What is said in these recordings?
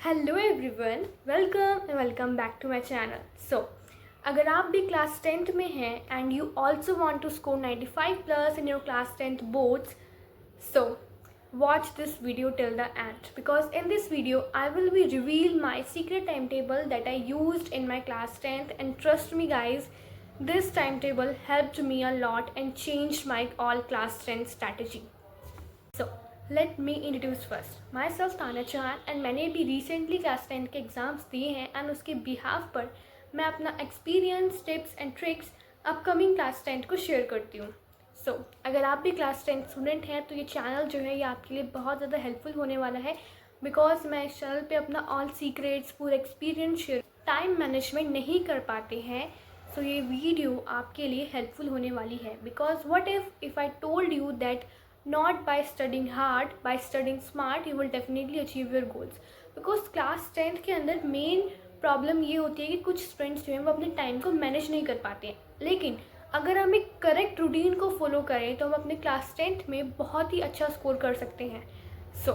Hello everyone, welcome back to my channel. So अगर आप भी क्लास 10th में हैं and you also want to score 95 plus in your class 10th boards, so watch this video till the end, because in this video I will be reveal my secret timetable that I used in my class 10th, and trust me guys, this timetable helped me a lot and changed my all class 10th strategy. So let me introduce first my self ताना चान, and मैंने भी recently class 10 के exams दिए हैं and उसके behalf पर मैं अपना experience, tips and tricks upcoming class 10 को शेयर करती हूँ। सो अगर आप भी क्लास 10 स्टूडेंट हैं तो ये चैनल जो है ये आपके लिए बहुत ज़्यादा हेल्पफुल होने वाला है, बिकॉज मैं इस चैनल पे अपना ऑल सीक्रेट्स, पूरा एक्सपीरियंस शेयर। टाइम मैनेजमेंट नहीं कर पाते हैं सो ये वीडियो आपके लिए हेल्पफुल होने वाली है, because what if I told you that not by studying hard, by studying smart, you will definitely achieve your goals. Because class 10th के अंदर मेन प्रॉब्लम ये होती है कि कुछ स्टूडेंट्स जो हैं वो अपने टाइम को मैनेज नहीं कर पाते हैं, लेकिन अगर हम एक करेक्ट रूटीन को फॉलो करें तो हम अपने क्लास 10th में बहुत ही अच्छा स्कोर कर सकते हैं। सो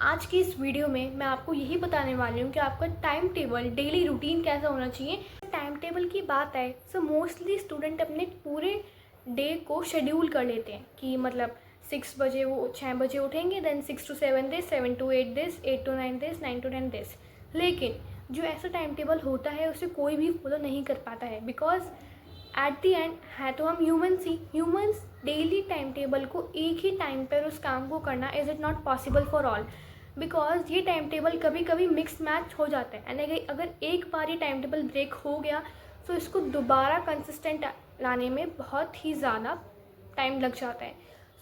आज की इस वीडियो में मैं आपको यही बताने वाली हूँ कि आपका टाइम टेबल, डेली रूटीन कैसा होना चाहिए। टाइम टेबल की बात है सो मोस्टली स्टूडेंट अपने पूरे डे को शेड्यूल कर लेते हैं कि मतलब 6 बजे वो 6 बजे उठेंगे, then 6 to 7 this, 7 to 8 this, 8 to 9 this, 9 to 10 this. लेकिन जो ऐसा टाइम टेबल होता है उसे कोई भी फॉलो नहीं कर पाता है, बिकॉज एट दी एंड है तो हम ह्यूमन्स डेली टाइम टेबल को एक ही टाइम पर उस काम को करना is it not possible for all, because ये टाइम टेबल कभी कभी मिक्स मैच हो जाता है एंड अगर एक बार ये टाइम टेबल ब्रेक हो गया तो इसको दोबारा कंसिस्टेंट लाने में बहुत ही ज़्यादा टाइम लग जाता है।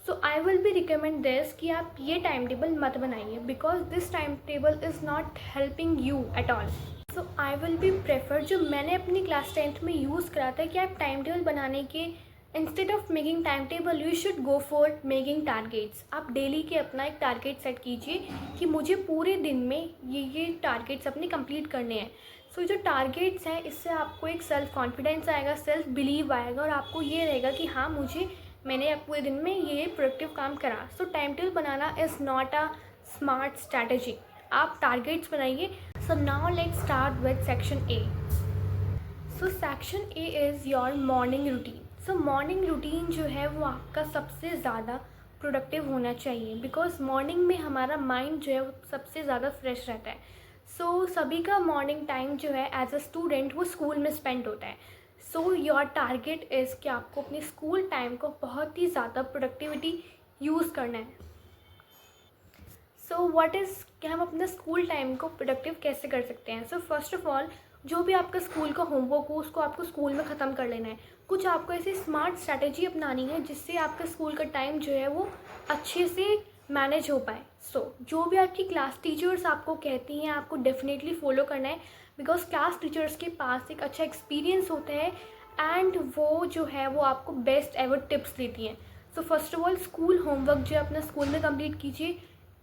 So I will be recommend this कि आप ये टाइम टेबल मत बनाइए, because this time table is not helping you at all. So I will be prefer जो मैंने अपनी क्लास 10th में यूज़ करा था कि आप टाइम टेबल बनाने के instead of making time table you should go for making targets. आप डेली के अपना एक टारगेट सेट कीजिए कि मुझे पूरे दिन में ये टारगेट्स अपने कंप्लीट करने हैं। सो जो टारगेट्स हैं इससे आपको एक सेल्फ कॉन्फिडेंस आएगा, सेल्फ बिलीव आएगा, और आपको ये रहेगा कि हाँ मैंने पूरे दिन में ये प्रोडक्टिव काम करा। सो time table banana is not a smart strategy, आप टारगेट्स बनाइए। So now let's start with section A. So section A is your morning routine. So morning routine जो है वो आपका सबसे ज़्यादा प्रोडक्टिव होना चाहिए, बिकॉज मॉर्निंग में हमारा माइंड जो है वो सबसे ज़्यादा फ्रेश रहता है। सो सभी का मॉर्निंग टाइम जो है एज अ स्टूडेंट वो स्कूल में स्पेंड होता है। सो योर टारगेट इज़ कि आपको अपने स्कूल टाइम को बहुत ही ज़्यादा प्रोडक्टिविटी यूज़ करना है। सो व्हाट इज़ कि हम अपने स्कूल टाइम को प्रोडक्टिव कैसे कर सकते हैं। सो फर्स्ट ऑफ ऑल जो भी आपका स्कूल का होमवर्क हो उसको आपको स्कूल में ख़त्म कर लेना है। कुछ आपको ऐसी स्मार्ट स्ट्रैटेजी अपनानी है जिससे आपका स्कूल का टाइम जो है वो अच्छे से मैनेज हो पाए। सो जो भी आपकी क्लास टीचर्स आपको कहती हैं आपको डेफिनेटली फॉलो करना है, बिकॉज क्लास टीचर्स के पास एक अच्छा एक्सपीरियंस होता है एंड वो जो है वो आपको बेस्ट एवर टिप्स देती हैं। So first of all school homework जो है अपना स्कूल में कंप्लीट कीजिए,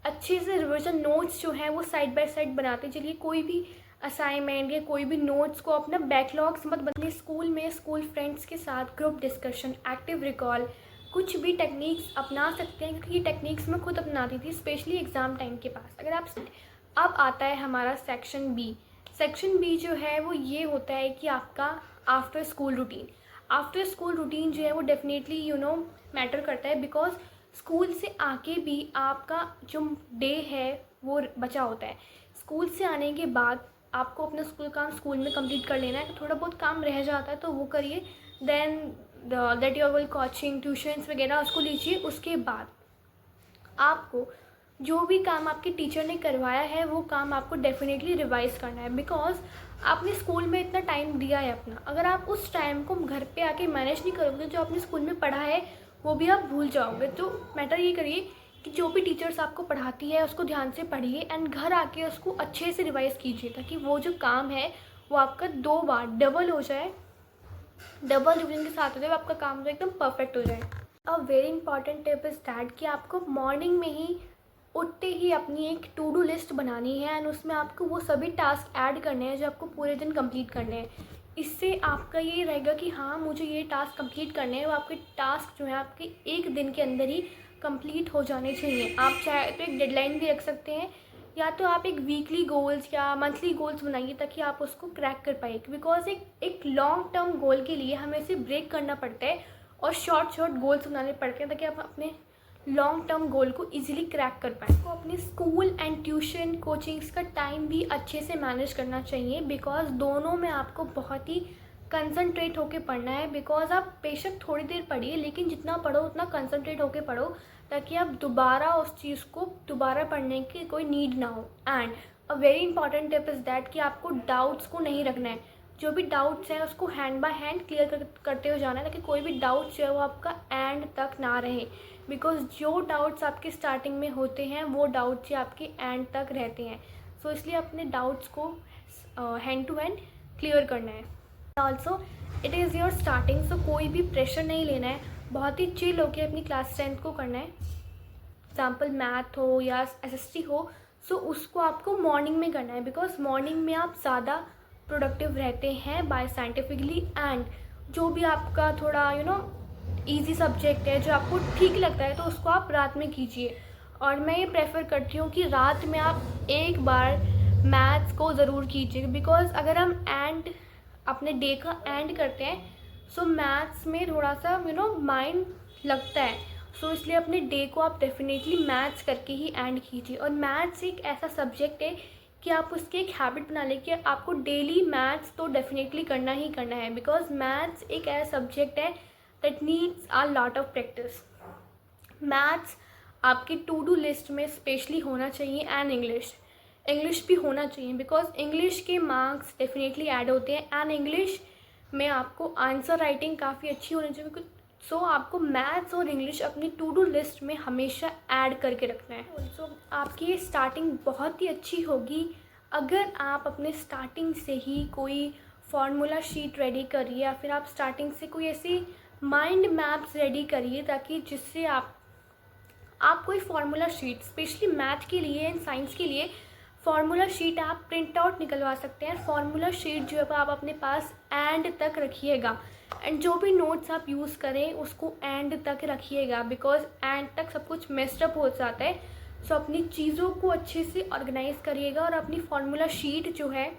अच्छे से रिविजन नोट्स जो हैं वो साइड बाय साइड बनाते चलिए। कोई भी असाइनमेंट या कोई भी नोट्स को अपना बैकलॉग्स मत बदले। स्कूल में स्कूल फ्रेंड्स के साथ ग्रुप डिस्कशन, एक्टिव रिकॉल, कुछ भी टेक्निक्स अपना सकते हैं, क्योंकि ये टेक्निक्स मैं खुद अपनाती थी स्पेशली एग्ज़ाम टाइम के पास। अगर आप अब आता है हमारा सेक्शन बी। सेक्शन बी जो है वो ये होता है कि आपका after school routine. After school routine जो है वो डेफिनेटली मैटर करता है, बिकॉज स्कूल से आके भी आपका जो डे है वो बचा होता है। स्कूल से आने के बाद आपको अपना स्कूल काम स्कूल में कंप्लीट कर लेना है। थोड़ा बहुत काम रह जाता है तो वो करिए, then that your will coaching, tuitions वगैरह उसको लीजिए। उसके बाद आपको जो भी काम आपके टीचर ने करवाया है वो काम आपको डेफिनेटली रिवाइज़ करना है, बिकॉज आपने स्कूल में इतना टाइम दिया है अपना। अगर आप उस टाइम को घर पे आके मैनेज नहीं करोगे, जो आपने स्कूल में पढ़ा है वो भी आप भूल जाओगे। तो मैटर ये करिए कि जो भी टीचर्स आपको पढ़ाती है उसको ध्यान से पढ़िए एंड घर आके उसको अच्छे से रिवाइज़ कीजिए, ताकि वो जो काम है वो आपका 2 बार डबल हो जाए। डबल रिविजन के साथ हो जाए आपका काम जो एकदम परफेक्ट हो जाए। A very important tip is that कि आपको मॉर्निंग में ही उठते ही अपनी एक टू डू लिस्ट बनानी है एंड उसमें आपको वो सभी टास्क ऐड करने हैं जो आपको पूरे दिन कंप्लीट करने हैं। इससे आपका ये रहेगा कि हाँ मुझे ये टास्क कंप्लीट करने हैं, वो आपके टास्क जो है आपके एक दिन के अंदर ही कंप्लीट हो जाने चाहिए। आप चाहे तो एक डेडलाइन भी रख सकते हैं या तो आप एक वीकली गोल्स या मंथली गोल्स बनाइए ताकि आप उसको क्रैक कर पाए, बिकॉज एक लॉन्ग टर्म गोल के लिए हमें इसे ब्रेक करना पड़ता है और शॉर्ट गोल्स बनाने पड़ते हैं ताकि आप अपने लॉन्ग टर्म गोल को इजीली क्रैक कर पाए। आपको अपने स्कूल एंड ट्यूशन कोचिंग्स का टाइम भी अच्छे से मैनेज करना चाहिए, बिकॉज दोनों में आपको बहुत ही कंसंट्रेट होके पढ़ना है। बिकॉज आप बेशक थोड़ी देर पढ़िए, लेकिन जितना पढ़ो उतना कंसंट्रेट होके पढ़ो ताकि आप दोबारा उस चीज़ को दोबारा पढ़ने की कोई नीड ना हो। And a very important tip is that कि आपको डाउट्स को नहीं रखना है। जो भी डाउट्स हैं उसको हैंड बाय हैंड क्लियर करते हुए जाना है ताकि कोई भी डाउट्स जो है वो आपका एंड तक ना रहे। बिकॉज जो डाउट्स आपके स्टार्टिंग में होते हैं वो डाउट्स ही आपके एंड तक रहते हैं। सो इसलिए अपने डाउट्स को हैंड टू हैंड क्लियर करना है। Also it is your starting, so कोई भी प्रेशर नहीं लेना है, बहुत ही चिल होकर अपनी क्लास 10th को करना है। एग्जाम्पल मैथ हो या SST हो, सो उसको आपको मॉर्निंग में करना है, बिकॉज मॉर्निंग में आप ज़्यादा प्रोडक्टिव रहते हैं बाय साइंटिफिकली। एंड जो भी आपका थोड़ा ईजी सब्जेक्ट है, जो आपको ठीक लगता है, तो उसको आप रात में कीजिए। और मैं ये प्रेफर करती हूँ कि रात में आप एक बार मैथ्स को ज़रूर कीजिए, बिकॉज अगर हम अपने डे का एंड करते हैं सो मैथ्स में थोड़ा सा माइंड लगता है। सो इसलिए अपने डे को आप डेफिनेटली मैथ्स करके ही एंड कीजिए। और मैथ्स एक ऐसा सब्जेक्ट है कि आप उसकी एक हैबिट बना लें कि आपको डेली मैथ्स तो डेफिनेटली करना ही करना है, बिकॉज मैथ्स एक ऐसा सब्जेक्ट है that needs a lot of practice. Maths आपकी टू डू लिस्ट में स्पेशली होना चाहिए। एंड इंग्लिश भी होना चाहिए, बिकॉज इंग्लिश के मार्क्स डेफिनेटली ऐड होते हैं। एंड इंग्लिश में आपको आंसर राइटिंग काफ़ी अच्छी होनी चाहिए। सो आपको मैथ्स और इंग्लिश अपनी टू डू लिस्ट में हमेशा ऐड करके रखना है। ऑल्सो आपकी ये स्टार्टिंग बहुत ही अच्छी होगी अगर आप अपने स्टार्टिंग से ही कोई फार्मूला शीट रेडी करिए, या फिर आप स्टार्टिंग से कोई ऐसी माइंड मैप्स रेडी करिए ताकि जिससे आप कोई फार्मूला शीट स्पेशली मैथ के लिए एंड साइंस के लिए फार्मूला शीट आप प्रिंट आउट निकलवा सकते हैं। फार्मूला शीट जो है आप अपने पास एंड तक रखिएगा, एंड जो भी नोट्स आप यूज़ करें उसको एंड तक रखिएगा, बिकॉज एंड तक सब कुछ मेस्टअप हो जाता है। सो अपनी चीज़ों को अच्छे से ऑर्गेनाइज करिएगा। और अपनी फार्मूला शीट जो है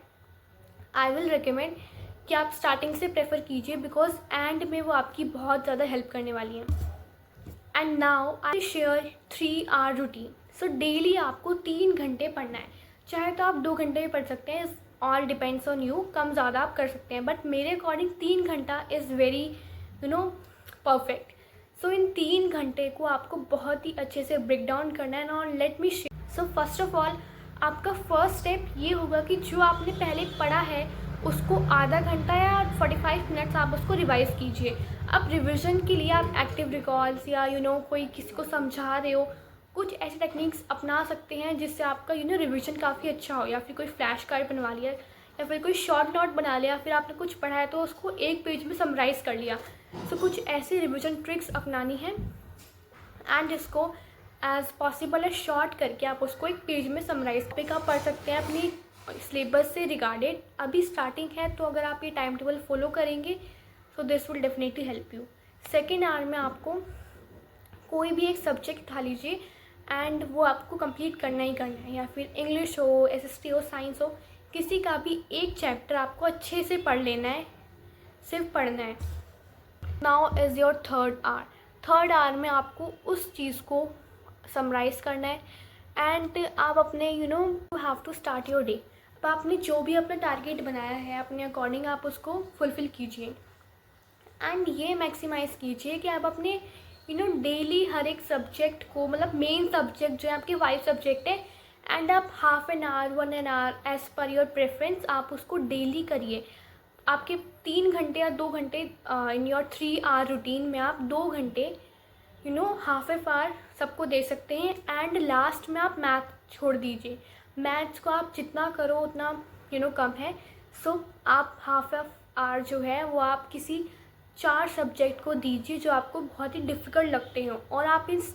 आई विल रिकमेंड कि आप स्टार्टिंग से प्रेफर कीजिए, बिकॉज एंड में वो आपकी बहुत ज़्यादा हेल्प करने वाली है। And now I share 3 hour routine. So daily आपको 3 घंटे पढ़ना है। चाहे तो आप 2 घंटे भी पढ़ सकते हैं, ऑल डिपेंड्स ऑन यू, कम ज़्यादा आप कर सकते हैं, बट मेरे अकॉर्डिंग 3 घंटा इज़ वेरी परफेक्ट। सो इन 3 घंटे को आपको बहुत ही अच्छे से ब्रेक डाउन करना है। और let me share. So first of all आपका फर्स्ट स्टेप ये होगा कि जो आपने पहले पढ़ा है उसको आधा घंटा या 45 मिनट्स आप उसको रिवाइज़ कीजिए। अब रिविज़न के लिए आप एक्टिव रिकॉल्स या कोई किसी को समझा रहे हो, कुछ ऐसे टेक्निक्स अपना सकते हैं जिससे आपका रिवीजन काफ़ी अच्छा हो। या फिर कोई फ्लैश कार्ड बनवा लिया, या फिर कोई शॉर्ट नोट बना लिया, फिर आपने कुछ पढ़ा है तो उसको एक पेज में समराइज़ कर लिया। सो कुछ ऐसी रिवीजन ट्रिक्स अपनानी है, एंड इसको एज पॉसिबल एज शॉर्ट करके आप उसको एक पेज में समराइज करके आप पढ़ सकते हैं अपनी सिलेबस से रिगार्डेड। अभी स्टार्टिंग है तो अगर आप ये टाइम टेबल फॉलो करेंगे so this will definitely help you. Second hour में आपको कोई भी एक सब्जेक्ट उठा लीजिए एंड वो आपको कंप्लीट करना ही करना है, या फिर इंग्लिश हो, SST हो, साइंस हो, किसी का भी एक चैप्टर आपको अच्छे से पढ़ लेना है, सिर्फ पढ़ना है। Now is your third hour में आपको उस चीज़ को समराइज़ करना है, एंड आप अपने you have to start your day. अब आपने जो भी अपना टारगेट बनाया है अपने अकॉर्डिंग आप उसको फुलफ़िल कीजिए, एंड ये मैक्सिमाइज़ कीजिए कि आप अपने डेली हर एक सब्जेक्ट को, मतलब मेन सब्जेक्ट जो है आपके 5 सब्जेक्ट है, एंड आप half an hour 1 an hour as per your preference आप उसको डेली करिए। आपके 3 घंटे या 2 घंटे इन योर 3 आवर रूटीन में आप 2 घंटे हाफ एफ आवर सबको दे सकते हैं, एंड लास्ट में आप मैथ छोड़ दीजिए। मैथ्स को आप जितना करो उतना कम है। सो आप हाफ एफ आवर जो है वो आप किसी 4 सब्जेक्ट को दीजिए जो आपको बहुत ही डिफ़िकल्ट लगते हों, और आप इस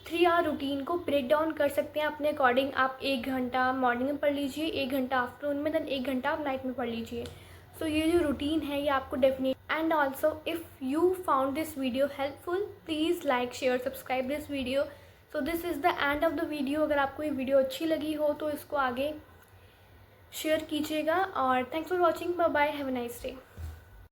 3 आवर रूटीन को ब्रेक डाउन कर सकते हैं अपने अकॉर्डिंग। आप 1 घंटा मॉर्निंग में पढ़ लीजिए, 1 घंटा आफ्टरनून में, देन 1 घंटा आप नाइट में पढ़ लीजिए। सो ये जो रूटीन है ये आपको definite. And also if you found this video helpful, please like, share, subscribe this video so this is the end of the video. अगर आपको ये वीडियो अच्छी लगी हो तो इसको आगे शेयर कीजिएगा और thanks for watching. Bye bye, have a nice day.